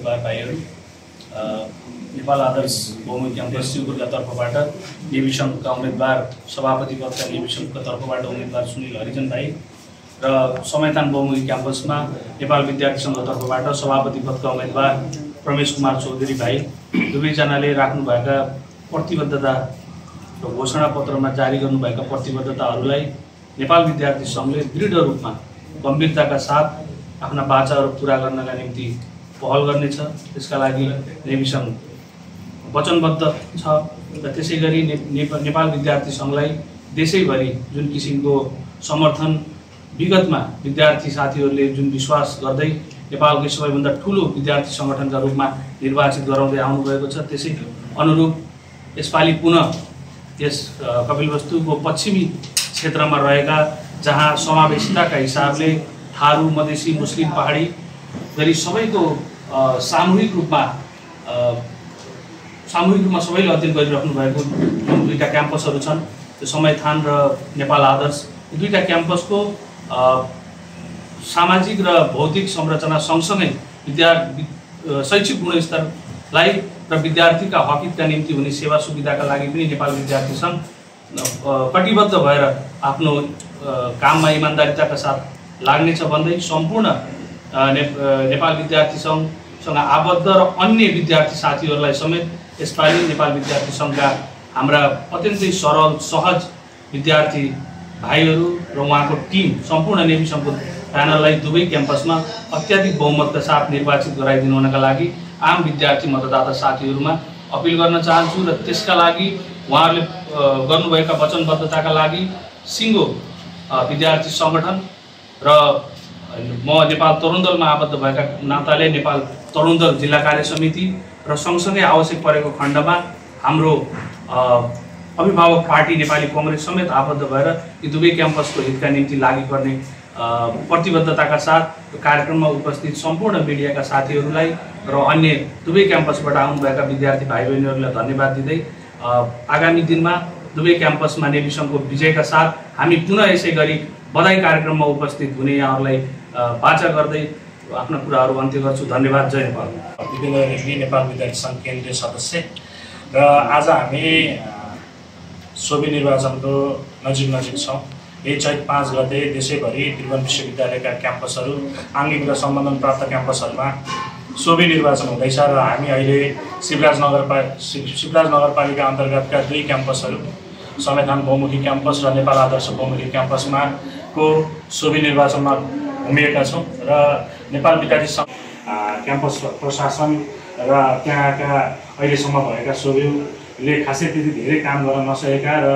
उम्मेदवार भाइहरू, नेपाल आदर्श बहुमुखी क्याम्पस शिवपुरका तर्फबाट नेभी सङ्घका उम्मेदवार सभापति पदका नेभी सङ्घका तर्फबाट उम्मेदवार सुनिल हरिजन भाइ र समयथान बहुमुखी क्याम्पसमा नेपाल विद्यार्थी सङ्घको तर्फबाट सभापति पदका उम्मेदवार प्रमेश कुमार चौधरी भाइ दुवैजनाले राख्नुभएका प्रतिबद्धता र घोषणापत्रमा जारी गर्नुभएका प्रतिबद्धताहरूलाई नेपाल विद्यार्थी सङ्घले दृढ रूपमा गम्भीरताका साथ आफ्ना बाचाहरू पूरा गर्नका निम्ति पहल गर्नेछ। त्यसका लागि नेभी सङ्घ वचनबद्ध छ र त्यसै गरी नेपाल विद्यार्थी सङ्घलाई देशैभरि जुन किसिमको समर्थन विगतमा विद्यार्थी साथीहरूले जुन विश्वास गर्दै नेपालकै सबैभन्दा ठुलो विद्यार्थी सङ्गठनका रूपमा निर्वाचित गराउँदै आउनुभएको छ, त्यसै अनुरूप यसपालि पुनः यस कपिलवस्तुको पश्चिमी क्षेत्रमा रहेका जहाँ समावेशिताका हिसाबले थारू, मधेसी, मुस्लिम, पहाडी गरी सबैको सामूहिक रूपमा सबैले अध्ययन गरिराख्नु भएको जुन दुईटा क्याम्पसहरू छन्, त्यो समयथान र नेपाल आदर्श, यो दुईटा क्याम्पसको सामाजिक र भौतिक संरचना सँगसँगै शैक्षिक गुणस्तरलाई र विद्यार्थीका हकितका निम्ति हुने सेवा सुविधाका लागि पनि नेपाल विद्यार्थी सङ्घ कटिबद्ध भएर आफ्नो काममा इमान्दारिताका साथ लाग्नेछ भन्दै सम्पूर्ण नेपाल विद्यार्थी सङ्घसँग आबद्ध र अन्य विद्यार्थी साथीहरूलाई समेत यसपालि नेपाल विद्यार्थी सङ्घका हाम्रा अत्यन्तै सरल सहज विद्यार्थी भाइहरू र उहाँको टिम सम्पूर्ण नेभी सङ्घको प्यानललाई दुवै क्याम्पसमा अत्याधिक बहुमतका साथ निर्वाचित गराइदिनु हुनका लागि आम विद्यार्थी मतदाता साथीहरूमा अपिल गर्न चाहन्छु र त्यसका लागि उहाँहरूले गर्नुभएका वचनबद्धताका लागि सिङ्गो विद्यार्थी सङ्गठन र म नेपाल तरुण दलमा आबद्ध भएका नाताले नेपाल तरुण दल जिल्ला कार्य समिति र सँगसँगै आवश्यक परेको खण्डमा हाम्रो अभिभावक पार्टी नेपाली कङ्ग्रेस समेत आबद्ध भएर यी दुवै क्याम्पसको हितका निम्ति लागि पर्ने प्रतिबद्धताका साथ कार्यक्रममा उपस्थित सम्पूर्ण मिडियाका साथीहरूलाई र अन्य दुवै क्याम्पसबाट आउनुभएका विद्यार्थी भाइ बहिनीहरूलाई धन्यवाद दिँदै आगामी दिनमा दुवै क्याम्पसमा नेभी सङ्घको विजयका साथ हामी पुनः यसै गरी बधाई कार्यक्रममा उपस्थित हुने यहाँहरूलाई बाचा गर्दै आफ्ना कुराहरू अन्त्य गर्छु। धन्यवाद। जय नेपाल। विपिन रेग्मी, नेपाल विद्यार्थी सङ्घ केन्द्रीय सदस्य र आज हामी सोभि निर्वाचनको नजिक छौँ। यही चैत 5 गते देशैभरि त्रिभुवन विश्वविद्यालयका क्याम्पसहरू, आङ्गिक र सम्बन्धन प्राप्त क्याम्पसहरूमा सोभि निर्वाचन हुँदैछ र हामी अहिले शिवराज नगरपालिका अन्तर्गतका 2 क्याम्पसहरू समयथान बहुमुखी क्याम्पस र नेपाल आदर्श बहुमुखी क्याम्पसमा को सोभि निर्वाचनमा घुमिएका छौँ र नेपाल विद्यार्थी सङ्घ क्याम्पस प्रशासन र त्यहाँका अहिलेसम्म भएका सोभिले खासै त्यति धेरै काम गर्न नसकेका र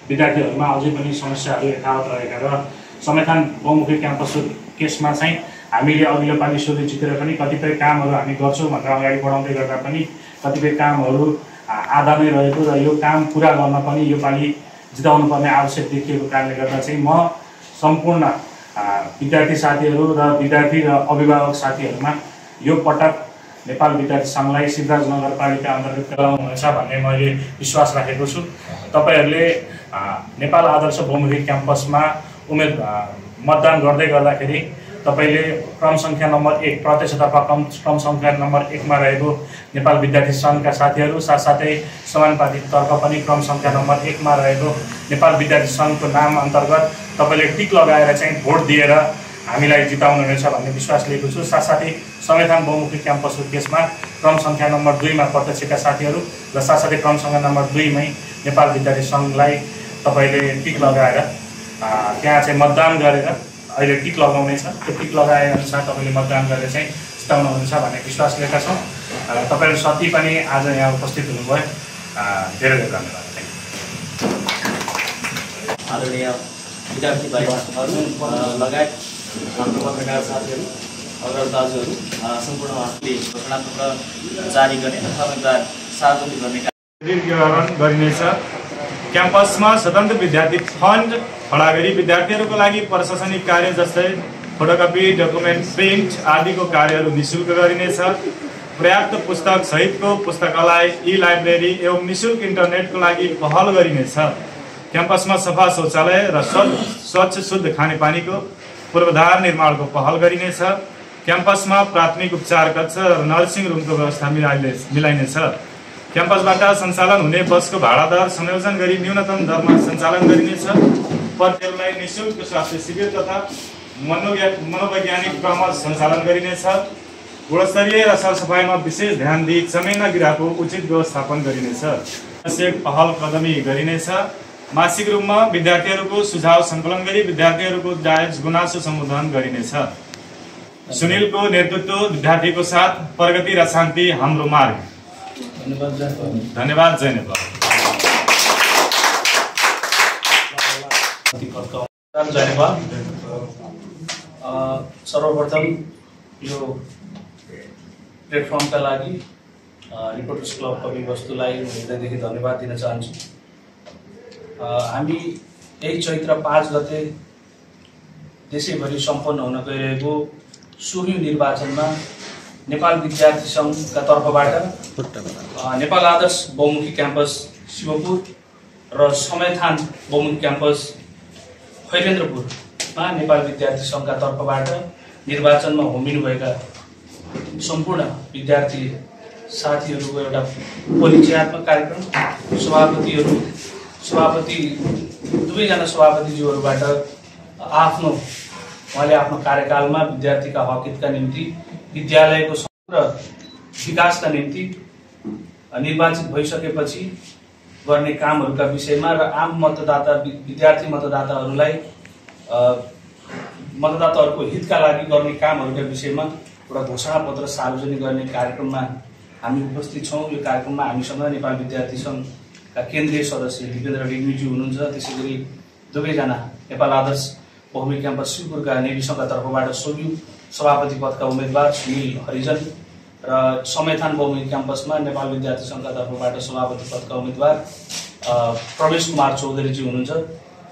विद्यार्थीहरूमा अझै पनि समस्याहरू यथावत रहेका र समयथान बहुमुखी क्याम्पसको केसमा चाहिँ हामीले अघिल्लो पालि सोभि जितेर पनि कतिपय कामहरू हामी गर्छौँ भनेर अगाडि बढाउँदै गर्दा पनि कतिपय कामहरू आधा नै रहेको र यो काम पुरा गर्न पनि यो पालि जिताउनु पर्ने आवश्यक देखिएको कारणले गर्दा चाहिँ म सम्पूर्ण विद्यार्थी साथीहरू र विद्यार्थी र अभिभावक साथीहरूमा यो पटक नेपाल विद्यार्थी सङ्घलाई शिवराज नगरपालिका अन्तर्गत गराउनुहुनेछ भन्ने मैले विश्वास राखेको छु। तपाईँहरूले नेपाल आदर्श बहुमुखी क्याम्पसमा मतदान गर्दै गर्दाखेरि तपाईँले क्रम सङ्ख्या नम्बर 1 प्रत्यक्षतर्फ क्रम सङ्ख्या नम्बर 1 मा रहेको नेपाल विद्यार्थी सङ्घका साथीहरू साथसाथै समानुपातिकतर्फ पनि क्रम सङ्ख्या नम्बर 1 मा रहेको नेपाल विद्यार्थी सङ्घको नाम अन्तर्गत तपाईँले टिक लगाएर चाहिँ भोट दिएर हामीलाई जिताउनु हुनेछ भन्ने विश्वास लिएको छु। साथसाथै संविधान बहुमुखी क्याम्पसको केसमा क्रम सङ्ख्या नम्बर 2 मा प्रत्यक्षका साथीहरू र साथसाथै क्रम सङ्ख्या नम्बर 2 मै नेपाल विद्यार्थी सङ्घलाई तपाईँले टिक लगाएर त्यहाँ चाहिँ मतदान गरेर अहिले टिक लगाउनेछ। त्यो टिक लगाए अनुसार तपाईँले मतदान गरेर चाहिँ जिताउनु हुनेछ भन्ने विश्वास लिएका छौँ। तपाईँहरू सती पनि आज यहाँ उपस्थित हुनुभयो। धेरै धेरै धन्यवाद। आदरणीय विद्यार्थी भाइ लगायत हाम्रो पत्रकार साथीहरू, अग्रज दाजुहरू, सम्पूर्णले घोषणापत्र जारी गर्ने तथा उम्मेदवार सार्वजनिक गर्ने विवरण गरिनेछ। क्याम्पसमा स्वतन्त्र विद्यार्थी फन्ड खडा गरी विद्यार्थीहरूको लागि प्रशासनिक कार्य जस्तै फोटोकपी, डकुमेन्ट प्रिन्ट आदिको कार्यहरू निःशुल्क गरिनेछ। पर्याप्त पुस्तक सहितको पुस्तकालय, ई लाइब्रेरी एवं निःशुल्क इन्टरनेटको लागि पहल गरिनेछ। क्याम्पसमा सफा शौचालय र स्वच्छ शुद्ध खानेपानीको पूर्वाधार निर्माणको पहल गरिनेछ। क्याम्पसमा प्राथमिक उपचार कक्ष र नर्सिङ रुमको व्यवस्था मिलाइनेछ। क्याम्पसबाट सञ्चालन हुने बसको भाडा दर संयोजन गरी न्यूनतम दरमा सञ्चालन गरिनेछ। प्रत्येकलाई निःशुल्क स्वास्थ्य शिविर तथा मनोवैज्ञानिक परामर्श सञ्चालन गरिनेछ। गुणस्तरीय र सरसफाइमा विशेष ध्यान दिई चमेना गृहको उचित व्यवस्थापन गरिनेछ। आवश्यक पहल कदमी गरिनेछ। मासिक रूपमा विद्यार्थीहरूको सुझाव सङ्कलन गरी विद्यार्थीहरूको जायज गुनासो सम्बोधन गरिनेछ। सुनिलको नेतृत्व विद्यार्थीको साथ प्रगति र शान्ति हाम्रो मार्ग। धन्यवाद। जय नेपाल। जय नेपाल। सर्वप्रथम यो प्लेटफर्मका लागि रिपोर्टर्स क्लब कविवस्तुलाई हृदयदेखि धन्यवाद दिन चाहन्छु। हामी यही चैत्र 5 गते देशैभरि सम्पन्न हुन गइरहेको 16औं निर्वाचनमा नेपाल विद्यार्थी सङ्घका तर्फबाट नेपाल आदर्श बहुमुखी क्याम्पस शिवपुर र समयथान बहुमुखी क्याम्पस खैरेन्द्रपुरमा नेपाल विद्यार्थी सङ्घका तर्फबाट निर्वाचनमा होमिनुभएका सम्पूर्ण विद्यार्थी साथीहरूको एउटा परिचयात्मक कार्यक्रम दुवैजना सभापतिज्यूहरूबाट उहाँले आफ्नो कार्यकालमा विद्यार्थीका हकहितका निम्ति विद्यालयको समग्र विकासका निम्ति निर्वाचित भइसकेपछि गर्ने कामहरूका विषयमा र आम मतदाता विद्यार्थी मतदाताहरूको हितका लागि गर्ने कामहरूका विषयमा एउटा घोषणापत्र सार्वजनिक गर्ने कार्यक्रममा हामी उपस्थित छौँ। यो कार्यक्रममा हामीसँग नेपाल विद्यार्थी सङ्घका केन्द्रीय सदस्य दिपेन्द्र रेग्मीज्यू हुनुहुन्छ। त्यसैगरी दुवैजना नेपाल आदर्श बहुमुखी क्याम्पस शिवपुरका नेवी सङ्घका तर्फबाट सोभियु सभापति पदका उम्मेदवार सुनिल हरिजन र समयथान बहुमुखी क्याम्पसमा नेपाल विद्यार्थी सङ्घका तर्फबाट सभापति पदका उम्मेदवार प्रवेश कुमार चौधरीजी हुनुहुन्छ।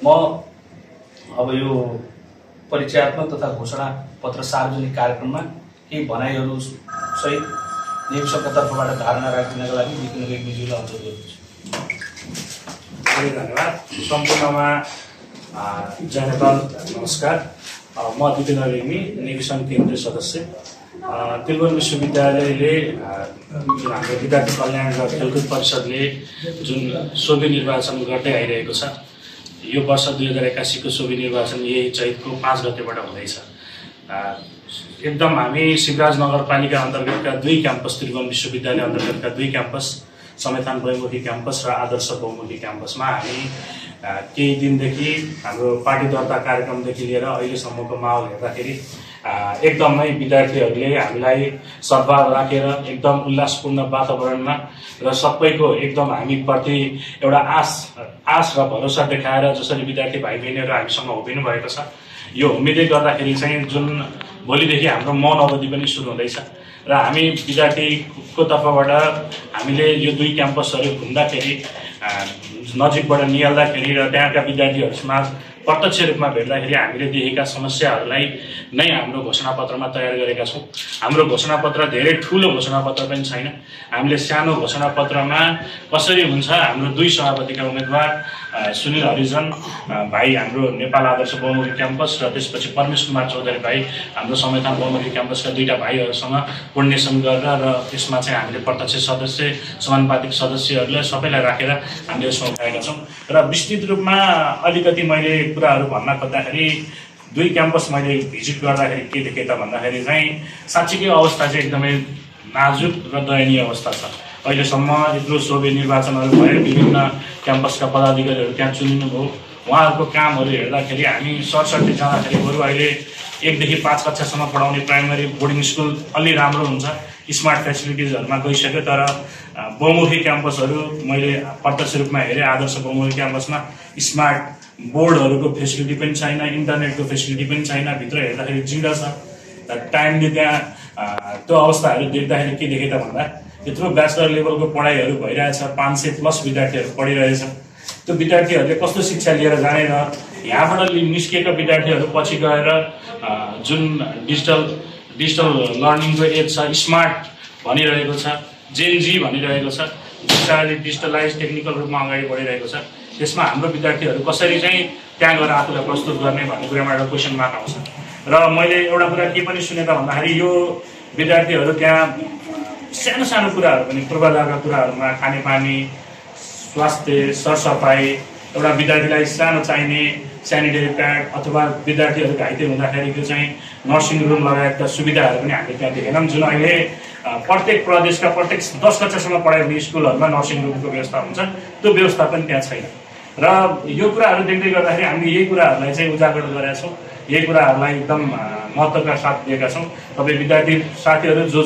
म अब यो परिचयात्मक तथा घोषणा पत्र सार्वजनिक कार्यक्रममा केही भनाइहरू सहित नेवी सङ्घका तर्फबाट धारणा राखिदिनका लागि दिपेन्द्र रेग्मीज्यूलाई अनुरोध गर्दछु। धन्यवाद। सम्पूर्णमा जय नेपाल। नमस्कार। म दिपेन्द्र रेग्मी, नेवी सङ्घ केन्द्रीय सदस्य। त्रिभुवन विश्वविद्यालयले जुन हाम्रो विद्यार्थी कल्याण र खेलकुद परिषदले जुन सोभि निर्वाचन गर्दै आइरहेको छ, यो वर्ष 2081 को सोभि निर्वाचन यही चैतको 5 गतेबाट हुँदैछ। एकदम हामी शिवराज नगरपालिका अन्तर्गतका 2 क्याम्पस, त्रिभुवन विश्वविद्यालय अन्तर्गतका 2 क्याम्पस, समयथान बहुमुखी क्याम्पस र आदर्श बहुमुखी क्याम्पसमा हामी केही दिनदेखि हाम्रो पार्टी दर्ता कार्यक्रमदेखि लिएर अहिलेसम्मको माहौल हेर्दाखेरि एकदमै विद्यार्थीहरूले हामीलाई सद्भाव राखेर एकदम उल्लासपूर्ण वातावरणमा र सबैको एकदम हामीप्रति एउटा आश र भरोसा देखाएर जसरी विद्यार्थी भाइ बहिनीहरू हामीसँग उभिनु भएको छ, यो उम्मिदै गर्दाखेरि चाहिँ जुन भोलिदेखि हाम्रो मौन अवधि पनि सुरु हुँदैछ र हामी विद्यार्थीको तर्फबाट हामीले यो 2 क्याम्पसहरू घुम्दाखेरि नजिकबाट निहाल्दाखेरि र त्यहाँका विद्यार्थीहरूसँग प्रत्यक्ष रूपमा भेट्दाखेरि हामीले देखेका समस्याहरूलाई नै हाम्रो घोषणापत्रमा तयार गरेका छौँ। हाम्रो घोषणापत्र धेरै ठुलो घोषणापत्र पनि छैन। हामीले सानो घोषणापत्रमा कसरी हुन्छ हाम्रो 2 सभापतिका उम्मेदवार सुनिल हरिजन भाइ हाम्रो नेपाल आदर्श बहुमुखी क्याम्पस र त्यसपछि परमेश कुमार चौधरी भाइ हाम्रो समयथान बहुमुखी क्याम्पसका 2टा भाइहरूसँग कोर्डिनेसन गरेर र यसमा चाहिँ हामीले प्रत्यक्ष सदस्य, समानुपातिक सदस्यहरूलाई सबैलाई राखेर हामीले यसमा उठाएका छौँ। र विस्तृत रूपमा अलिकति मैले कुराहरू भन्न खोज्दाखेरि 2 क्याम्पस मैले भिजिट गर्दाखेरि के देखेँ त भन्दाखेरि चाहिँ साँच्चीकै अवस्था चाहिँ एकदमै नाजुक र दयनीय अवस्था छ। अहिलेसम्म यत्रो सोभि निर्वाचनहरू भए, विभिन्न क्याम्पसका पदाधिकारीहरू त्यहाँ चुनिनुभयो। उहाँहरूको कामहरू हेर्दाखेरि हामी सरसर्ती जाँदाखेरि बरु अहिले 1 देखि 5 कक्षासम्म पढाउने प्राइमरी बोर्डिङ स्कुल अलि राम्रो हुन्छ, स्मार्ट फेसिलिटिजहरूमा गइसक्यो। तर बहुमुखी क्याम्पसहरू मैले प्रत्यक्ष रूपमा हेरेँ। आदर्श बहुमुखी क्याम्पसमा स्मार्ट बोर्डहरूको फेसिलिटी पनि छैन, इन्टरनेटको फेसिलिटी पनि छैन। भित्र हेर्दाखेरि जिरो छ। टाइमले त्यहाँ त्यो अवस्थाहरू देख्दाखेरि के देखेँ त भन्दा यत्रो ब्याचलर लेभलको पढाइहरू भइरहेछ, 500+ विद्यार्थीहरू पढिरहेछ। त्यो विद्यार्थीहरूले कस्तो शिक्षा लिएर जाने र यहाँबाट निस्किएका विद्यार्थीहरू पछि गएर जुन डिजिटल लर्निङको एज छ, स्मार्ट भनिरहेको छ, जेनजी भनिरहेको छ, बिस्तारै डिजिटलाइज टेक्निकल रूपमा अगाडि बढिरहेको छ, त्यसमा हाम्रो विद्यार्थीहरू कसरी चाहिँ त्यहाँ गएर आफूलाई प्रस्तुत गर्ने भन्ने कुरामा एउटा क्वेसन मार्क आउँछ। र मैले एउटा कुरा के पनि सुने त भन्दाखेरि यो विद्यार्थीहरू त्यहाँ सानो सानो कुराहरू पनि पूर्वाधारका कुराहरूमा खानेपानी, स्वास्थ्य, सरसफाइ, एउटा विद्यार्थीलाई सानो चाहिने सेनिटरी प्याड अथवा विद्यार्थीहरू घाइते हुँदाखेरि त्यो चाहिँ नर्सिङ रुम लगायतका सुविधाहरू पनि हामीले त्यहाँ देखेनौँ, जुन अहिले प्रत्येक प्रदेशका प्रत्येक 10 कक्षासम्म पढाइ हुने स्कुलहरूमा नर्सिङ रुमको व्यवस्था हुन्छ, त्यो व्यवस्था पनि त्यहाँ छैन। र यो कुराहरू देख्दै गर्दाखेरि हामीले यही कुराहरूलाई चाहिँ उजागर गरेका छौँ, यही कुराहरूलाई एकदम महत्त्वका साथ दिएका छौँ। तपाईँ विद्यार्थी साथीहरू जो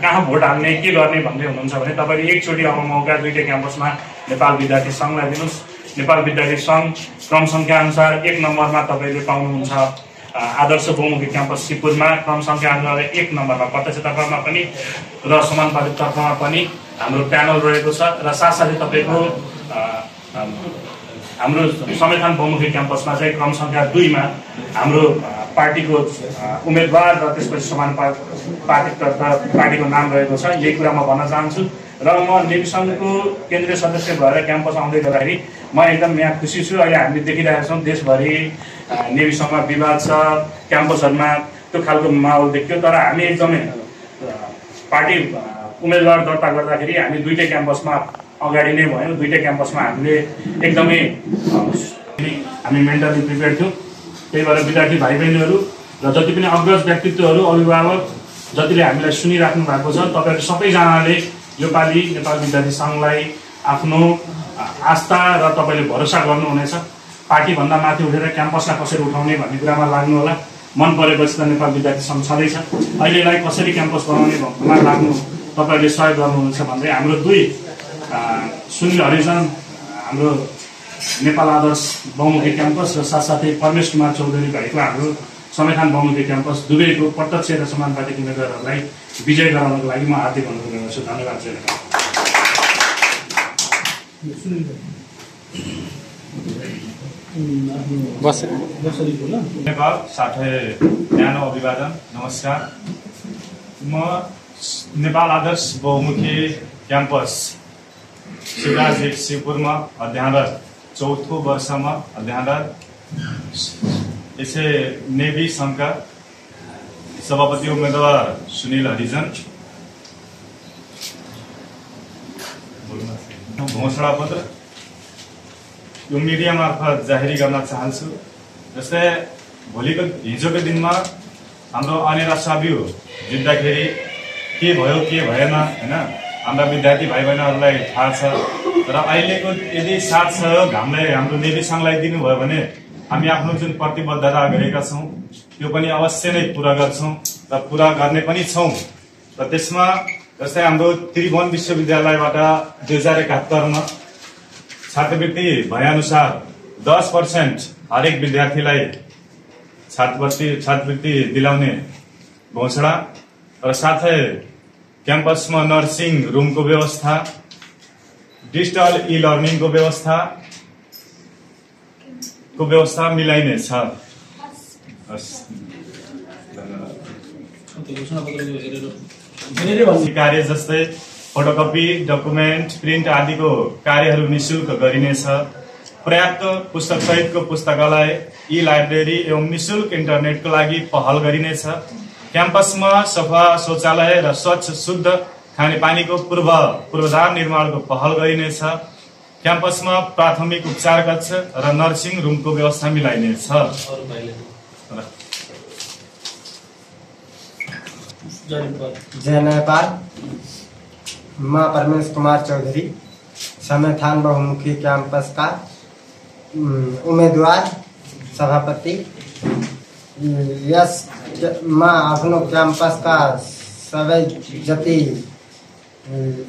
कहाँ भोट हाल्ने के गर्ने भन्दै हुनुहुन्छ भने तपाईँले एकचोटि अब मौका दुईटै क्याम्पसमा नेपाल विद्यार्थी सङ्घलाई दिनुहोस्। नेपाल विद्यार्थी सङ्घ क्रम सङ्ख्या अनुसार 1 नम्बरमा तपाईँले पाउनुहुन्छ आदर्श बहुमुखी क्याम्पस शिवपुरमा, क्रम सङ्ख्या अनुसार 1 नम्बरमा प्रत्यक्षतर्फमा पनि र समानुपातिक तर्फमा पनि हाम्रो प्यानल रहेको छ। र साथसाथै तपाईँको हाम्रो संविधान बहुमुखी क्याम्पसमा चाहिँ क्रम सङ्ख्या 2 मा हाम्रो पार्टीको उम्मेदवार र त्यसपछि समानुपातिक पार्टीको नाम रहेको छ। यही कुरा म भन्न चाहन्छु। र म नेवी सङ्घको केन्द्रीय सदस्य भएर क्याम्पस आउँदै गर्दाखेरि म एकदम यहाँ खुसी छु। अहिले हामीले देखिरहेका छौँ देशभरि नेवी सङ्घमा विवाद छ, क्याम्पसहरूमा त्यो खालको माहौल देखियो। तर हामी एकदमै पार्टी उम्मेदवार दर्ता गर्दाखेरि हामी दुईटै क्याम्पसमा अगाडि नै भयौँ। दुईटै क्याम्पसमा हामीले एकदमै हामी मेन्टली प्रिपेयर थियौँ। त्यही भएर विद्यार्थी भाइ बहिनीहरू र जति पनि अग्रज व्यक्तित्वहरू, अभिभावक जतिले हामीलाई सुनिराख्नु भएको छ, तपाईँहरू सबैजनाले योपालि नेपाल विद्यार्थी सङ्घलाई आफ्नो आस्था र तपाईँले भरोसा गर्नुहुनेछ। पार्टीभन्दा माथि उठेर क्याम्पसलाई कसरी उठाउने भन्ने कुरामा लाग्नु होला। मन परेपछि त नेपाल विद्यार्थी सङ्घ छँदैछ, अहिलेलाई कसरी क्याम्पस बनाउने भन्नेमा लाग्नु तपाईँहरूले सहयोग गर्नुहुन्छ भन्दै हाम्रो 2 सुनिल हरिजन हाम्रो नेपाल आदर्श बहुमुखी क्याम्पस र साथसाथै परमेश कुमार चौधरी भाइको हाम्रो संविधान बहुमुखी क्याम्पस दुवैको प्रत्यक्ष र समानुपातिक उम्मेदवारहरूलाई विजय गराउनको लागि म हार्दिक अनुरोध गर्छु। धन्यवाद। नेपाल साथै न्यानो अभिवादन, नमस्कार। म नेपाल आदर्श बहुमुखी क्याम्पस शिवराज शिवपुरमा अध्ययनरत 4थो वर्षमा अध्ययनरत यसै नेवी सङ्घका सभापति उम्मेदवार सुनिल हरिजन घोषणा पत्र यो मिडिया मार्फत जाहेरी गर्न चाहन्छु। जस्तै हिजोको दिनमा हाम्रो अनेरा साबियो जित्दाखेरि के भयो के भएन हैन, हाम्रा विद्यार्थी भाइ बहिनीहरूलाई थाहा छ। र अहिलेको यदि साथ सहयोग हामीलाई हाम्रो नेवी सङ्घलाई दिनुभयो भने हामी आफ्नो जुन प्रतिबद्धता गरेका छौँ त्यो पनि अवश्य नै पुरा गर्छौँ र पुरा गर्ने पनि छौँ। र त्यसमा जस्तै हाम्रो त्रिभुवन विश्वविद्यालयबाट 2071मा छात्रवृत्ति भएअनुसार 10% हरेक विद्यार्थीलाई छात्रवृत्ति दिलाउने घोषणा र साथै क्याम्पसमा नर्सिङ रुमको व्यवस्था, डिजिटल ई-लर्निङको व्यवस्था मिलाइनेछ। कार्य जस्तै फोटोकपी, डकुमेन्ट, प्रिन्ट आदिको कार्यहरू निःशुल्क गरिनेछ। पर्याप्त पुस्तक सहितको पुस्तकालय, ई-लाइब्रेरी एवं निःशुल्क इन्टरनेटको लागि पहल गरिनेछ। क्याम्पसमा सफा शौचालय र स्वच्छ शुद्ध खानेपानीको पूर्वाधार निर्माणको पहल गरिनेछ। क्याम्पसमा प्राथमिक उपचार कक्ष र नर्सिङ रुमको व्यवस्था मिलाइनेछ। जय नेपाल। म परमेश कुमार चौधरी संविधान बहुमुखी क्याम्पस का उम्मेदवार सभापति। यस म आफ्नो क्याम्पस का सबै जति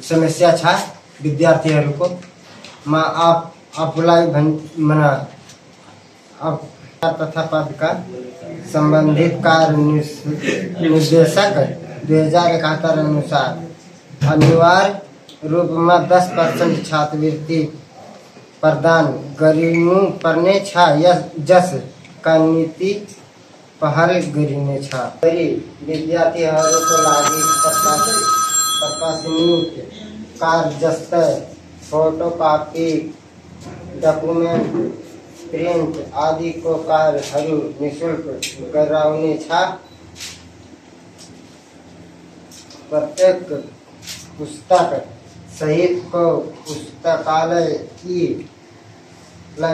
समस्या छ विद्यार्थीहरूको म आफूलाई तथा पद का संबंधित कार्य निर्देशक 2071 अनुसार अनिवार्य रूप में 10% छात्रवृत्ति प्रदान गरिनु पर्ने छ। जस का नीति पहल गरिने छ। विद्यार्थीहरूको लागि प्रकाशनिक कार्य जस्तै फोटोकपी, डकुमेन्ट प्रिन्ट आदिको कार्यहरू निःशुल्क गराउनेछ। प्रत्येक पुस्तक सहितको पुस्तकालय ई-लाइब्रेरी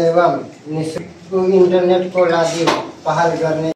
एवं निःशुल्क इन्टरनेटको लागि पहल गर्ने